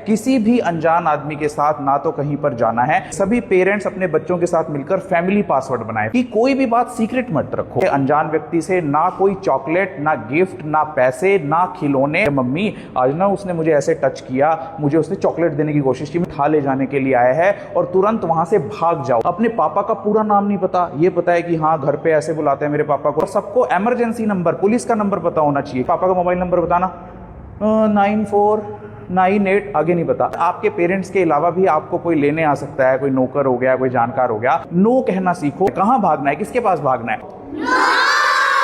किसी भी अनजान आदमी के साथ ना तो कहीं पर जाना है। सभी पेरेंट्स अपने बच्चों के साथ मिलकर फैमिली पासवर्ड बनाएं कि कोई भी बात सीक्रेट मत रखो। अनजान व्यक्ति से ना कोई चॉकलेट, ना गिफ्ट, ना पैसे, ना खिलौने। मम्मी आज ना उसने मुझे ऐसे टच किया, मुझे उसने चॉकलेट देने की कोशिश की, उठा ले जाने के लिए आया है और तुरंत वहां से भाग जाओ। अपने पापा का पूरा नाम नहीं पता, ये पता है कि हाँ घर पे ऐसे बुलाते हैं मेरे पापा को। सबको इमरजेंसी नंबर, पुलिस का नंबर पता होना चाहिए। पापा का मोबाइल नंबर बताना 9498, आगे नहीं पता। आपके पेरेंट्स के अलावा भी आपको कोई लेने आ सकता है, कोई नौकर हो गया, कोई जानकार हो गया। नो कहना सीखो। कहां भागना है, किसके पास भागना है?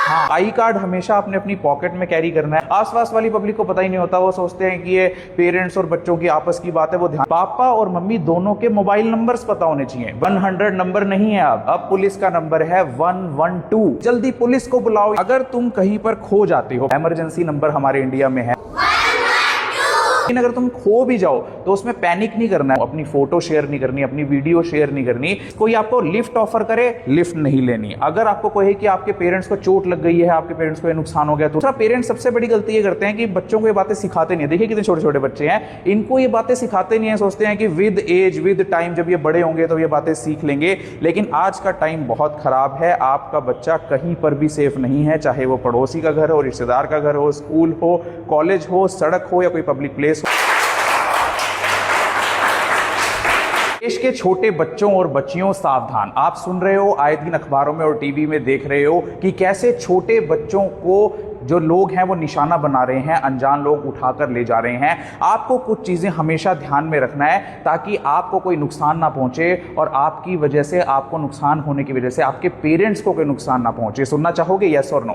हाँ, आई कार्ड हमेशा आपने अपनी पॉकेट में कैरी करना है। आसपास वाली पब्लिक को पता ही नहीं होता, वो सोचते हैं कि ये पेरेंट्स और बच्चों की आपस की बात है, वो ध्यान। पापा और मम्मी दोनों के मोबाइल नंबर्स पता होने चाहिए। 100 नंबर नहीं है, अब पुलिस का नंबर है 112। जल्दी पुलिस को बुलाओ अगर तुम कहीं पर खो जाते हो। इमरजेंसी नंबर हमारे इंडिया में है। लेकिन अगर तुम खो भी जाओ तो उसमें पैनिक नहीं करना है, अपनी फोटो शेयर नहीं करनी, अपनी वीडियो शेयर नहीं करनी। कोई आपको लिफ्ट ऑफर करे, लिफ्ट नहीं लेनी। अगर आपको कहे कि आपके पेरेंट्स को चोट लग गई है, आपके पेरेंट्स को ये नुकसान हो गया, तो दूसरा, पेरेंट्स सबसे बड़ी गलती ये करते हैं कि बच्चों को ये बातें सिखाते नहीं है। देखिए कितने छोटे छोटे बच्चे हैं, इनको ये बातें सिखाते नहीं है। सोचते हैं कि विद एज, विद टाइम जब ये बड़े होंगे तो ये बातें सीख लेंगे। लेकिन आज का टाइम बहुत खराब है। आपका बच्चा कहीं पर भी सेफ नहीं है, चाहे वो पड़ोसी का घर हो, रिश्तेदार का घर हो, स्कूल हो, कॉलेज हो, सड़क हो या कोई पब्लिक प्लेस। देश के छोटे बच्चों और बच्चियों सावधान। आप सुन रहे हो आए दिन अखबारों में और टीवी में देख रहे हो कि कैसे छोटे बच्चों को जो लोग हैं वो निशाना बना रहे हैं, अनजान लोग उठाकर ले जा रहे हैं। आपको कुछ चीजें हमेशा ध्यान में रखना है ताकि आपको कोई नुकसान ना पहुंचे और आपकी वजह से, आपको नुकसान होने की वजह से आपके पेरेंट्स को कोई नुकसान ना पहुंचे। सुनना चाहोगे यस और नो?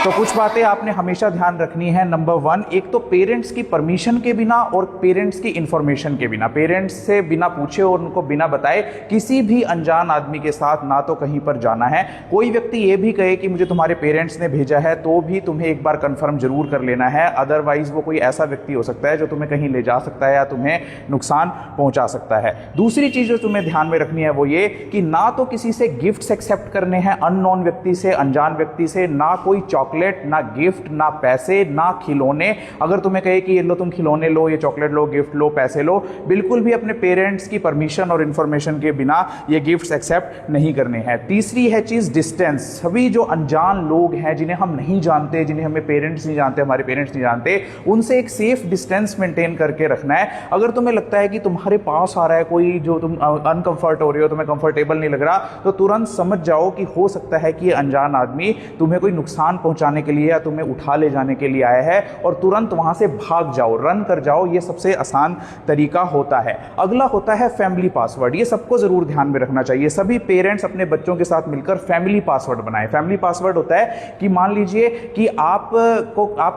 तो कुछ बातें आपने हमेशा ध्यान रखनी है। नंबर 1, एक तो पेरेंट्स की परमिशन के बिना और पेरेंट्स की इंफॉर्मेशन के बिना, पेरेंट्स से बिना पूछे और उनको बिना बताए किसी भी अनजान आदमी के साथ ना तो कहीं पर जाना है। कोई व्यक्ति ये भी कहे कि मुझे तुम्हारे पेरेंट्स ने भेजा है, तो भी तुम्हें एक बार कंफर्म जरूर कर लेना है। अदरवाइज वो कोई ऐसा व्यक्ति हो सकता है जो तुम्हें कहीं ले जा सकता है या तुम्हें नुकसान पहुंचा सकता है। दूसरी चीज जो तुम्हें ध्यान में रखनी है वो ये कि ना तो किसी से गिफ्ट्स एक्सेप्ट करने हैं, अननोन व्यक्ति से, अनजान व्यक्ति से। ना कोई चॉकलेट, ना गिफ्ट, ना पैसे, ना खिलौने। अगर तुम्हें कहे कि ये लो तुम खिलौने लो, ये चॉकलेट लो, गिफ्ट लो, पैसे लो, बिल्कुल भी अपने पेरेंट्स की परमिशन और इंफॉर्मेशन के बिना ये गिफ्ट्स एक्सेप्ट नहीं करने हैं। तीसरी है चीज डिस्टेंस। सभी जो अनजान लोग हैं जिन्हें हम नहीं जानते, जिन्हें हमें पेरेंट्स नहीं जानते, हमारे पेरेंट्स नहीं जानते, उनसे एक सेफ डिस्टेंस मेंटेन करके रखना है। अगर तुम्हें लगता है कि तुम्हारे पास आ रहा है कोई जो तुम अनकंफर्ट हो रहे हो, तुम्हें कंफर्टेबल नहीं लग रहा, तो तुरंत समझ जाओ कि हो सकता है कि ये अनजान आदमी तुम्हें कोई नुकसान पहुंचाने के लिए या तुम्हें उठा ले जाने के लिए आया है, और तुरंत वहां से भाग जाओ, रन कर जाओ। ये सबसे आसान तरीका होता है। अगला होता है फैमिली पासवर्ड। ये सबको जरूर ध्यान में रखना चाहिए। सभी पेरेंट्स अपने बच्चों के साथ मिलकर फैमिली पासवर्ड बनाएं। फैमिली पासवर्ड होता है कि मान लीजिए कि आप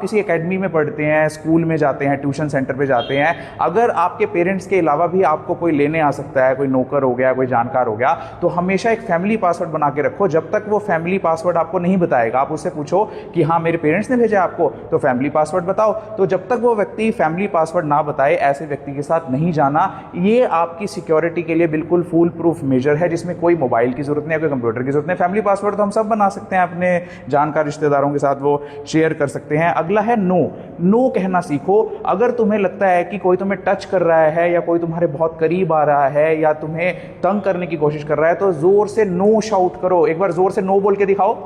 किसी एकेडमी में पढ़ते हैं, स्कूल में जाते हैं, ट्यूशन सेंटर पे जाते हैं। अगर आपके पेरेंट्स के अलावा भी आपको कोई लेने आ सकता है, कोई नौकर हो गया, कोई जानकार हो गया, तो हमेशा एक फैमिली पासवर्ड बना के रखो। जब तक वो फैमिली पासवर्ड आपको नहीं बताएगा, आप उससे पूछो कि हाँ मेरे पेरेंट्स ने भेजा आपको, तो फैमिली पासवर्ड बताओ। तो जब तक वो व्यक्ति फैमिली पासवर्ड ना बताए, ऐसे व्यक्ति के साथ नहीं जाना। ये आपकी सिक्योरिटी के लिए बिल्कुल फुल प्रूफ मेजर है, जिसमें कोई मोबाइल की जरूरत नहीं है, कोई कंप्यूटर की जरूरत नहीं। फैमिली पासवर्ड तो हम सब बना सकते हैं, अपने जानकार रिश्तेदारों के साथ वो शेयर कर सकते हैं। अगला है नो। नो कहना सीखो। अगर तुम्हें लगता है कि कोई तुम्हें टच कर रहा है या कोई तुम्हारे बहुत करीब आ रहा है या तुम्हें तंग करने की कोशिश कर रहा है, तो जोर से नो शाउट करो। एक बार जोर से नो बोल के दिखाओ।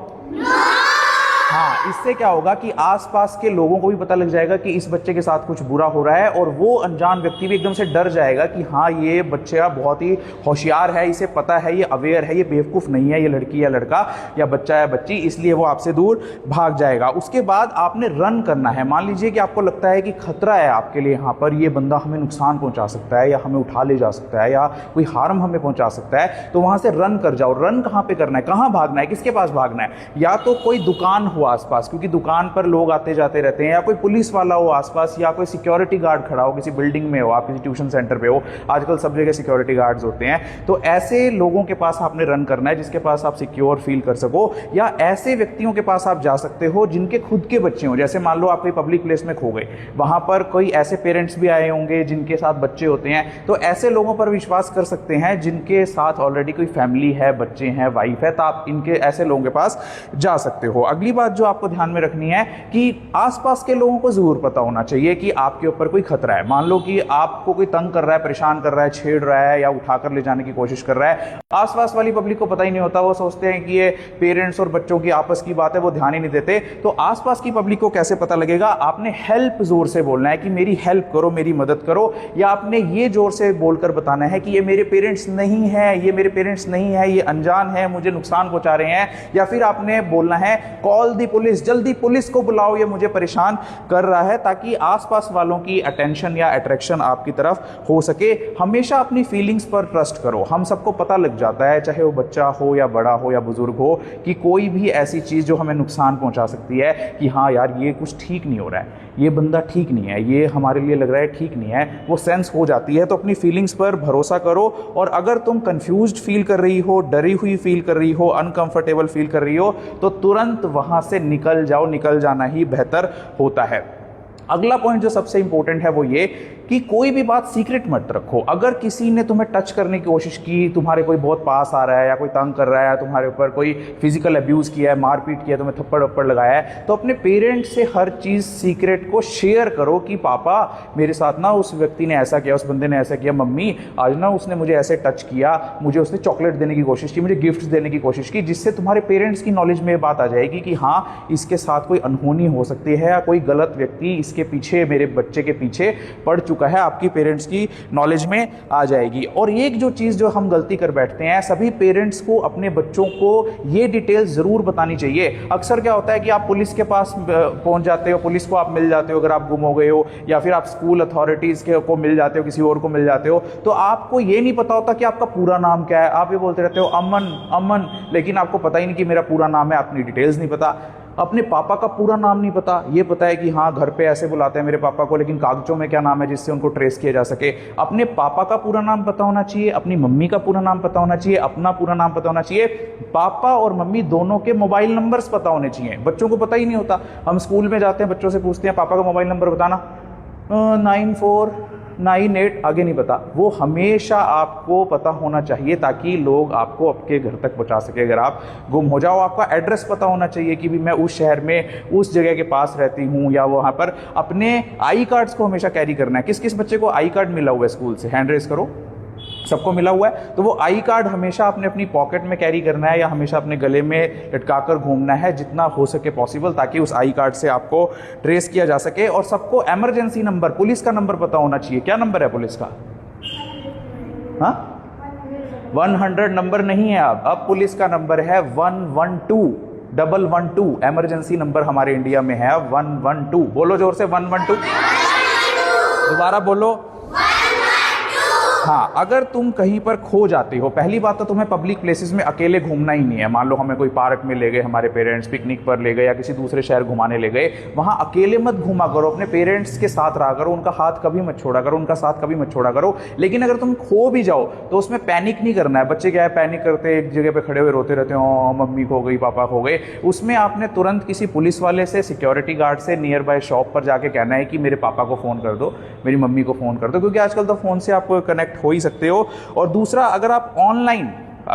हाँ, इससे क्या होगा कि आसपास के लोगों को भी पता लग जाएगा कि इस बच्चे के साथ कुछ बुरा हो रहा है, और वो अनजान व्यक्ति भी एकदम से डर जाएगा कि हाँ ये बच्चा बहुत ही होशियार है, इसे पता है, ये अवेयर है, ये बेवकूफ़ नहीं है, ये लड़की या लड़का या बच्चा या बच्ची, इसलिए वो आपसे दूर भाग जाएगा। उसके बाद आपने रन करना है। मान लीजिए कि आपको लगता है कि खतरा है आपके लिए, यहाँ पर ये बंदा हमें नुकसान पहुँचा सकता है या हमें उठा ले जा सकता है या कोई हार्म हमें पहुँचा सकता है, तो वहाँ से रन कर जाओ। रन कहाँ पर करना है, कहाँ भागना है, किसके पास भागना है? या तो कोई दुकान हो आसपास, क्योंकि दुकान पर लोग आते जाते रहते हैं, या कोई पुलिस वाला हो आसपास, या कोई सिक्योरिटी गार्ड खड़ा हो, किसी बिल्डिंग में हो, आप किसी ट्यूशन सेंटर पे हो, आजकल सब जगह सिक्योरिटी गार्ड्स होते हैं। तो ऐसे लोगों के पास आपने रन करना है जिसके पास आप सिक्योर फील कर सको, या ऐसे व्यक्तियों के पास आप जा सकते हो जिनके खुद के बच्चे हों। जैसे मान लो आप कोई पब्लिक प्लेस में खो गए, वहां पर कोई ऐसे पेरेंट्स भी आए होंगे जिनके साथ बच्चे होते हैं, तो ऐसे लोगों पर विश्वास कर सकते हैं जिनके साथ ऑलरेडी कोई फैमिली है, बच्चे हैं, वाइफ है, तो आप इनके ऐसे लोगों के पास जा सकते हो। अगली बात जो आपको आपको ध्यान में रखनी है कि आसपास के लोगों को जरूर पता होना चाहिए कि आपके ऊपर कोई खतरा है। मान लो कि आपको कोई तंग कर रहा है, परेशान कर रहा है, छेड़ रहा है या उठाकर ले जाने की कोशिश कर रहा है, आसपास वाली पब्लिक को पता ही नहीं होता, वो सोचते हैं कि ये पेरेंट्स और बच्चों की आपस की बात है, वो ध्यान ही नहीं देते। तो आसपास की पब्लिक को कैसे पता लगेगा? आपने हेल्प जोर से बोलना है कि मेरी हेल्प करो, मेरी मदद करो, या आपने ये जोर से बोलकर बताना है कि ये मेरे पेरेंट्स नहीं है, ये मेरे पेरेंट्स नहीं है, ये अनजान है, मुझे नुकसान पहुंचा रहे हैं। या फिर आपने बोलना है कॉल दी पुलिस, जल्दी पुलिस को बुलाओ, ये मुझे परेशान कर रहा है, ताकि आसपास वालों की अटेंशन या अट्रैक्शन आपकी तरफ हो सके। हमेशा अपनी फीलिंग्स पर ट्रस्ट करो। हम सबको पता लग जाता है, चाहे वो बच्चा हो या बड़ा हो या बुजुर्ग हो, कि कोई भी ऐसी चीज़ जो हमें नुकसान पहुंचा सकती है कि हाँ यार ये कुछ ठीक नहीं हो रहा है, ये बंदा ठीक नहीं है, ये हमारे लिए लग रहा है ठीक नहीं है, वो सेंस हो जाती है। तो अपनी फीलिंग्स पर भरोसा करो। और अगर तुम कंफ्यूज्ड फील कर रही हो, डरी हुई फील कर रही हो, अनकंफर्टेबल फील कर रही हो, तो तुरंत वहां से निकल जाओ। निकल जाना ही बेहतर होता है। अगला पॉइंट जो सबसे इंपॉर्टेंट है वो ये कि कोई भी बात सीक्रेट मत रखो। अगर किसी ने तुम्हें टच करने की कोशिश की, तुम्हारे कोई बहुत पास आ रहा है या कोई तंग कर रहा है, तुम्हारे ऊपर कोई फिजिकल अब्यूज़ किया है, मारपीट किया है, तुम्हें थप्पड़ वप्पड़ लगाया है, तो अपने पेरेंट्स से हर चीज़ सीक्रेट को शेयर करो कि पापा मेरे साथ ना उस व्यक्ति ने ऐसा किया, उस बंदे ने ऐसा किया, मम्मी आज ना उसने मुझे ऐसे टच किया, मुझे उसने चॉकलेट देने की कोशिश की, मुझे गिफ्ट देने की कोशिश की। जिससे तुम्हारे पेरेंट्स की नॉलेज में बात आ जाएगी कि हाँ इसके साथ कोई अनहोनी हो सकती है या कोई गलत व्यक्ति इसके पीछे, मेरे बच्चे के पीछे पड़ चुका है। आपकी पेरेंट्स की नॉलेज में आ जाएगी। और एक जो चीज़ जो हम गलती कर बैठते हैं, सभी पेरेंट्स को अपने बच्चों को ये डिटेल्स ज़रूर बतानी चाहिए। अक्सर क्या होता है कि आप पुलिस के पास पहुंच जाते हो, पुलिस को आप मिल जाते हो अगर आप गुम हो गए हो, या फिर आप स्कूल अथॉरिटीज़ के को मिल जाते हो, किसी और को मिल जाते हो, तो आपको ये नहीं पता होता कि आपका पूरा नाम क्या है। आप ये बोलते रहते हो अमन अमन, लेकिन आपको पता ही नहीं कि मेरा पूरा नाम है, अपनी डिटेल्स नहीं पता। अपने पापा का पूरा नाम नहीं पता, ये पता है कि हाँ घर पे ऐसे बुलाते हैं मेरे पापा को, लेकिन कागजों में क्या नाम है जिससे उनको ट्रेस किया जा सके। अपने पापा का पूरा नाम पता होना चाहिए, अपनी मम्मी का पूरा नाम पता होना चाहिए, अपना पूरा नाम पता होना चाहिए। पापा और मम्मी दोनों के मोबाइल नंबर्स पता होने चाहिए। बच्चों को पता ही नहीं होता। हम स्कूल में जाते हैं, बच्चों से पूछते हैं पापा का मोबाइल नंबर बताना, 9498, आगे नहीं पता। वो हमेशा आपको पता होना चाहिए ताकि लोग आपको आपके घर तक पहुंचा सके। अगर आप गुम हो जाओ, आपका एड्रेस पता होना चाहिए कि भी मैं उस शहर में उस जगह के पास रहती हूँ, या वहाँ पर अपने आई कार्ड्स को हमेशा कैरी करना है। किस किस बच्चे को आई कार्ड मिला हुआ है स्कूल से? हैंड रेस करो। सबको मिला हुआ है। तो वो आई कार्ड हमेशा अपने अपनी पॉकेट में कैरी करना है या हमेशा अपने गले में लटकाकर घूमना है जितना हो सके पॉसिबल, ताकि उस आई कार्ड से आपको ट्रेस किया जा सके। और सबको इमरजेंसी नंबर, पुलिस का नंबर पता होना चाहिए। क्या नंबर है पुलिस का? हाँ, 100 नंबर नहीं है। अब पुलिस का नंबर है 112 इमरजेंसी नंबर हमारे इंडिया में है 112। बोलो जोर से 112। दोबारा बोलो। हाँ, अगर तुम कहीं पर खो जाते हो, पहली बात तो तुम्हें पब्लिक प्लेसेस में अकेले घूमना ही नहीं है। मान लो हमें कोई पार्क में ले गए, हमारे पेरेंट्स पिकनिक पर ले गए या किसी दूसरे शहर घुमाने ले गए, वहाँ अकेले मत घूमा करो, अपने पेरेंट्स के साथ रहा करो, उनका हाथ कभी मत छोड़ा करो, उनका साथ कभी मत छोड़ा करो। लेकिन अगर तुम खो भी जाओ तो उसमें पैनिक नहीं करना है। बच्चे क्या है, पैनिक करते एक जगह पर खड़े हुए रोते रहते हो, मम्मी खो गई, पापा खो गए। उसमें आपने तुरंत किसी पुलिस वाले से, सिक्योरिटी गार्ड से नियर बाय शॉप पर जाके कहना है कि मेरे पापा को फ़ोन कर दो, मेरी मम्मी को फ़ोन कर दो, क्योंकि आजकल तो फ़ोन से आप कनेक्ट हो ही सकते हो। और दूसरा, अगर आप ऑनलाइन,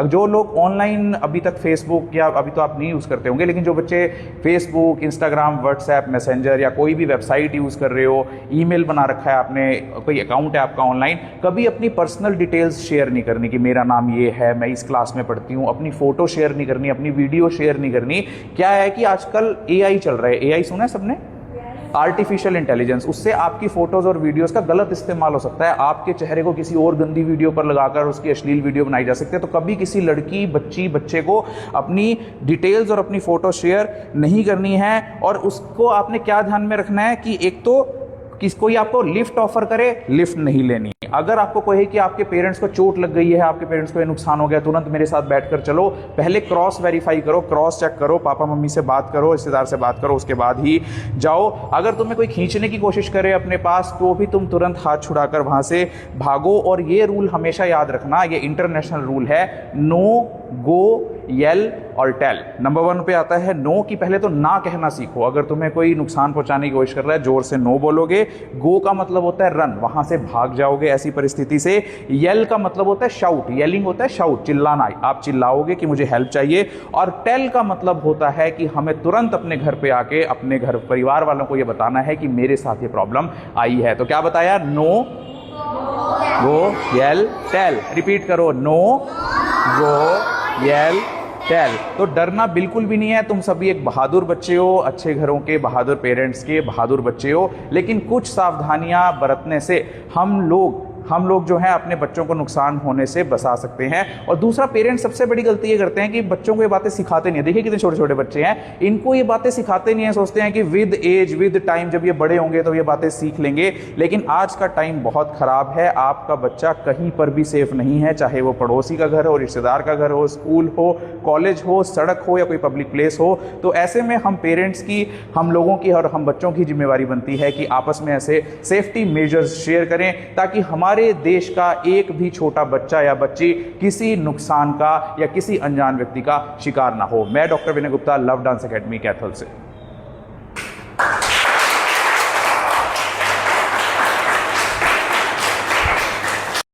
जो लोग ऑनलाइन अभी तक फेसबुक, या अभी तो आप नहीं यूज़ करते होंगे, लेकिन जो बच्चे फेसबुक, इंस्टाग्राम, व्हाट्सएप, मैसेंजर या कोई भी वेबसाइट यूज़ कर रहे हो, ईमेल बना रखा है आपने, कोई अकाउंट है आपका ऑनलाइन, कभी अपनी पर्सनल डिटेल्स शेयर नहीं करनी कि मेरा नाम ये है, मैं इस क्लास में पढ़ती हूँ। अपनी फ़ोटो शेयर नहीं करनी, अपनी वीडियो शेयर नहीं करनी। क्या है कि आजकल AI चल रहा है। AI सुना है सबने? Artificial intelligence. उससे आपकी फोटोज और वीडियोस का गलत इस्तेमाल हो सकता है। आपके चेहरे को किसी और गंदी वीडियो पर लगाकर उसकी अश्लील वीडियो बनाई जा सकती है। तो कभी किसी लड़की, बच्चे को अपनी डिटेल्स और अपनी फोटो शेयर नहीं करनी है। और उसको आपने क्या ध्यान में रखना है कि एक तो कोई आपको लिफ्ट ऑफर करे, लिफ्ट नहीं लेनी। अगर आपको कोई है कि आपके पेरेंट्स को चोट लग गई है, आपके पेरेंट्स को ये नुकसान हो गया, तुरंत मेरे साथ बैठकर चलो, पहले क्रॉस वेरीफाई करो, क्रॉस चेक करो, पापा मम्मी से बात करो, रिश्तेदार से बात करो, उसके बाद ही जाओ। अगर तुम्हें कोई खींचने की कोशिश करे अपने पास, तो भी तुम तुरंत हाथ छुड़ाकर वहां से भागो। और ये रूल हमेशा याद रखना, ये इंटरनेशनल रूल है, नो गो येल और टेल। नंबर 1 पे आता है नो, कि पहले तो ना कहना सीखो। अगर तुम्हें कोई नुकसान पहुंचाने की कोशिश कर रहा है, जोर से नो बोलोगे। गो का मतलब होता है रन, वहां से भाग जाओगे ऐसी परिस्थिति से। येल का मतलब होता है शाउट, येलिंग होता है शाउट, चिल्लाना, आप चिल्लाओगे कि मुझे हेल्प चाहिए। और टेल का मतलब होता है कि हमें तुरंत अपने घर पे आके अपने घर परिवार वालों को यह बताना है कि मेरे साथ ये प्रॉब्लम आई है। तो क्या बताया? नो, गो, येल, टेल। रिपीट करो, नो, गो, येल, टेल। तो डरना बिल्कुल भी नहीं है, तुम सभी एक बहादुर बच्चे हो, अच्छे घरों के बहादुर पेरेंट्स के बहादुर बच्चे हो। लेकिन कुछ सावधानियां बरतने से हम लोग जो है अपने बच्चों को नुकसान होने से बचा सकते हैं। और दूसरा, पेरेंट्स सबसे बड़ी गलती ये करते हैं कि बच्चों को ये बातें सिखाते नहीं है। देखिए कितने छोटे छोटे बच्चे हैं, इनको ये बातें सिखाते नहीं है, सोचते हैं कि विद एज विद टाइम जब ये बड़े होंगे तो ये बातें सीख लेंगे। लेकिन आज का टाइम बहुत खराब है, आपका बच्चा कहीं पर भी सेफ नहीं है, चाहे वो पड़ोसी का घर हो, रिश्तेदार का घर हो, स्कूल हो, कॉलेज हो, सड़क हो या कोई पब्लिक प्लेस हो। तो ऐसे में हम पेरेंट्स की, हम लोगों की और हम बच्चों की जिम्मेवारी बनती है कि आपस में ऐसे सेफ्टी मेजर्स शेयर करें, ताकि हमारे देश का एक भी छोटा बच्चा या बच्ची किसी नुकसान का या किसी अनजान व्यक्ति का शिकार ना हो। मैं doctor Vinay Gupta, love dance academy Kaithal से।